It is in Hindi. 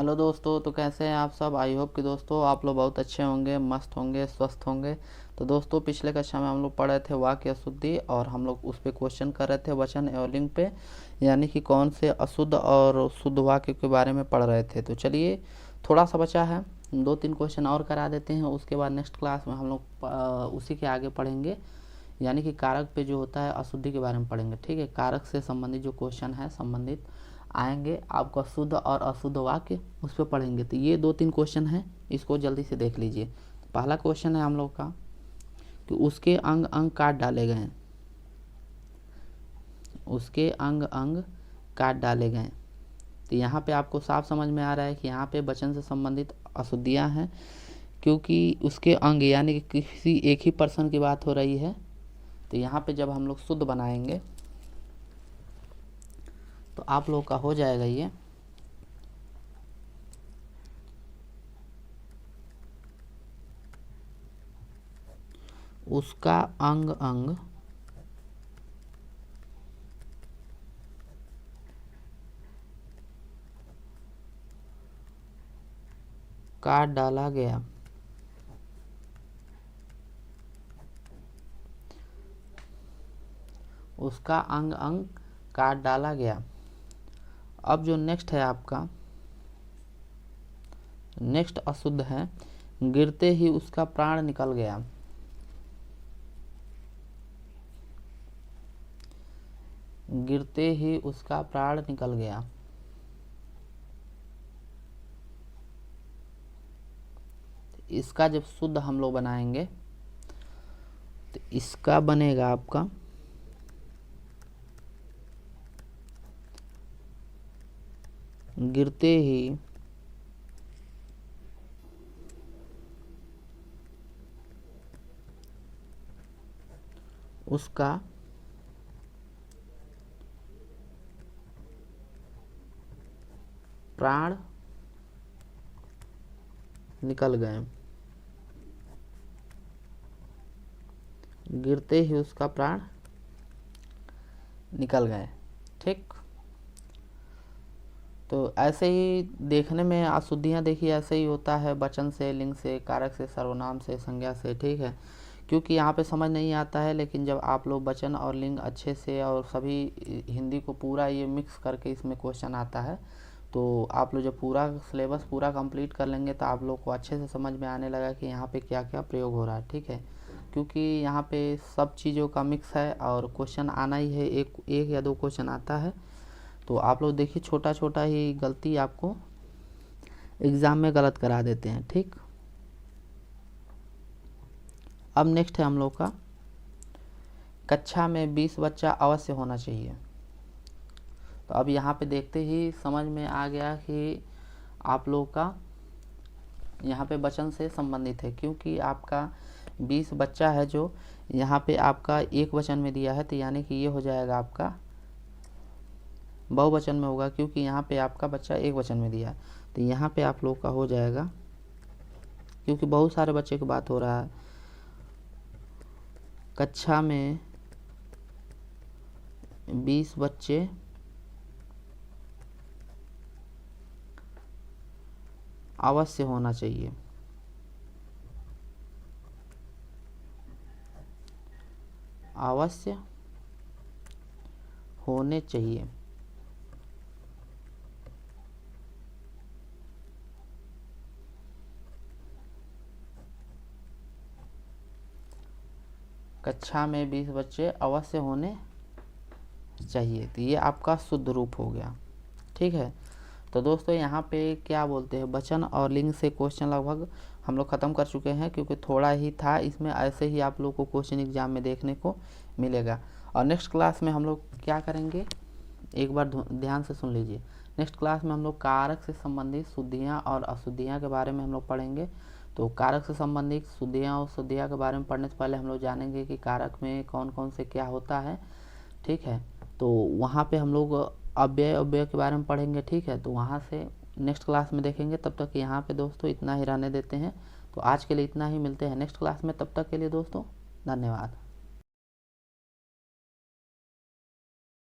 हेलो दोस्तों, तो कैसे हैं आप सब। आई होप कि दोस्तों आप लोग बहुत अच्छे होंगे, मस्त होंगे, स्वस्थ होंगे। तो दोस्तों पिछले कक्षा में हम लोग पढ़े थे वाक्य अशुद्धि और हम लोग उस पर क्वेश्चन कर रहे थे वचन एवं लिंग पे, यानी कि कौन से अशुद्ध और शुद्ध वाक्य के बारे में पढ़ रहे थे। तो चलिए थोड़ा सा बचा है, 2-3 क्वेश्चन और करा देते हैं। उसके बाद नेक्स्ट क्लास में हम लोग उसी के आगे पढ़ेंगे, यानी कि कारक पे जो होता है अशुद्धि के बारे में पढ़ेंगे। ठीक है, कारक से संबंधित जो क्वेश्चन है संबंधित आएंगे, आपका शुद्ध और अशुद्ध वाक्य उस पर पढ़ेंगे। तो ये 2-3 क्वेश्चन हैं, इसको जल्दी से देख लीजिए। पहला क्वेश्चन है हम लोग का कि उसके अंग अंग काट डाले गए। उसके अंग अंग काट डाले गए। तो यहाँ पे आपको साफ समझ में आ रहा है कि यहाँ पे वचन से संबंधित अशुद्धियाँ हैं, क्योंकि उसके अंग यानी कि किसी एक ही पर्सन की बात हो रही है। तो यहाँ पे जब हम लोग शुद्ध बनाएंगे तो आप लोग का हो जाएगा ये उसका अंग अंग काट डाला गया। उसका अंग अंग काट डाला गया। अब जो नेक्स्ट है आपका, नेक्स्ट अशुद्ध है, गिरते ही उसका प्राण निकल गया। गिरते ही उसका प्राण निकल गया। इसका जब शुद्ध हम लोग बनाएंगे तो इसका बनेगा आपका गिरते ही उसका प्राण निकल गए। गिरते ही उसका प्राण निकल गए। ठीक, तो ऐसे ही देखने में अशुद्धियाँ देखिए ऐसे ही होता है, वचन से, लिंग से, कारक से, सर्वनाम से, संज्ञा से। ठीक है, क्योंकि यहाँ पे समझ नहीं आता है, लेकिन जब आप लोग वचन और लिंग अच्छे से और सभी हिंदी को पूरा ये मिक्स करके इसमें क्वेश्चन आता है, तो आप लोग जब पूरा सिलेबस पूरा कंप्लीट कर लेंगे तो आप लोग को अच्छे से समझ में आने लगा कि यहाँ पे क्या क्या प्रयोग हो रहा है। ठीक है, क्योंकि यहाँ पे सब चीज़ों का मिक्स है और क्वेश्चन आना ही है, एक या दो क्वेश्चन आता है। तो आप लोग देखिए छोटा छोटा ही गलती आपको एग्ज़ाम में गलत करा देते हैं। ठीक, अब नेक्स्ट है हम लोग का कक्षा में 20 बच्चा अवश्य होना चाहिए। तो अब यहाँ पे देखते ही समझ में आ गया कि आप लोग का यहाँ पे वचन से संबंधित है, क्योंकि आपका 20 बच्चा है जो यहाँ पे आपका एक वचन में दिया है, तो यानी कि ये हो जाएगा आपका बहुवचन में होगा, क्योंकि यहाँ पे आपका बच्चा एक वचन में दिया है। तो यहाँ पे आप लोग का हो जाएगा, क्योंकि बहुत सारे बच्चे की बात हो रहा है, कक्षा में 20 बच्चे अवश्य होना चाहिए। अवश्य होने चाहिए। कक्षा में 20 बच्चे अवश्य होने चाहिए। तो ये आपका शुद्ध रूप हो गया। ठीक है, तो दोस्तों यहाँ पे क्या बोलते हैं, वचन और लिंग से क्वेश्चन लगभग हम लोग ख़त्म कर चुके हैं, क्योंकि थोड़ा ही था इसमें। ऐसे ही आप लोग को क्वेश्चन एग्जाम में देखने को मिलेगा। और नेक्स्ट क्लास में हम लोग क्या करेंगे, एक बार ध्यान से सुन लीजिए। नेक्स्ट क्लास में हम लोग कारक से संबंधित शुद्धियाँ और अशुद्धियाँ के बारे में हम लोग पढ़ेंगे। तो कारक से संबंधित शुद्धियाँ और शुद्धियाँ के बारे में पढ़ने से पहले हम लोग जानेंगे कि कारक में कौन कौन से क्या होता है। ठीक है, तो वहाँ पे हम लोग अव्यय अव्यय के बारे में पढ़ेंगे। ठीक है, तो वहाँ से नेक्स्ट क्लास में देखेंगे। तब तक यहाँ पे दोस्तों इतना ही रहने देते हैं। तो आज के लिए इतना ही, मिलते हैं नेक्स्ट क्लास में। तब तक के लिए दोस्तों धन्यवाद।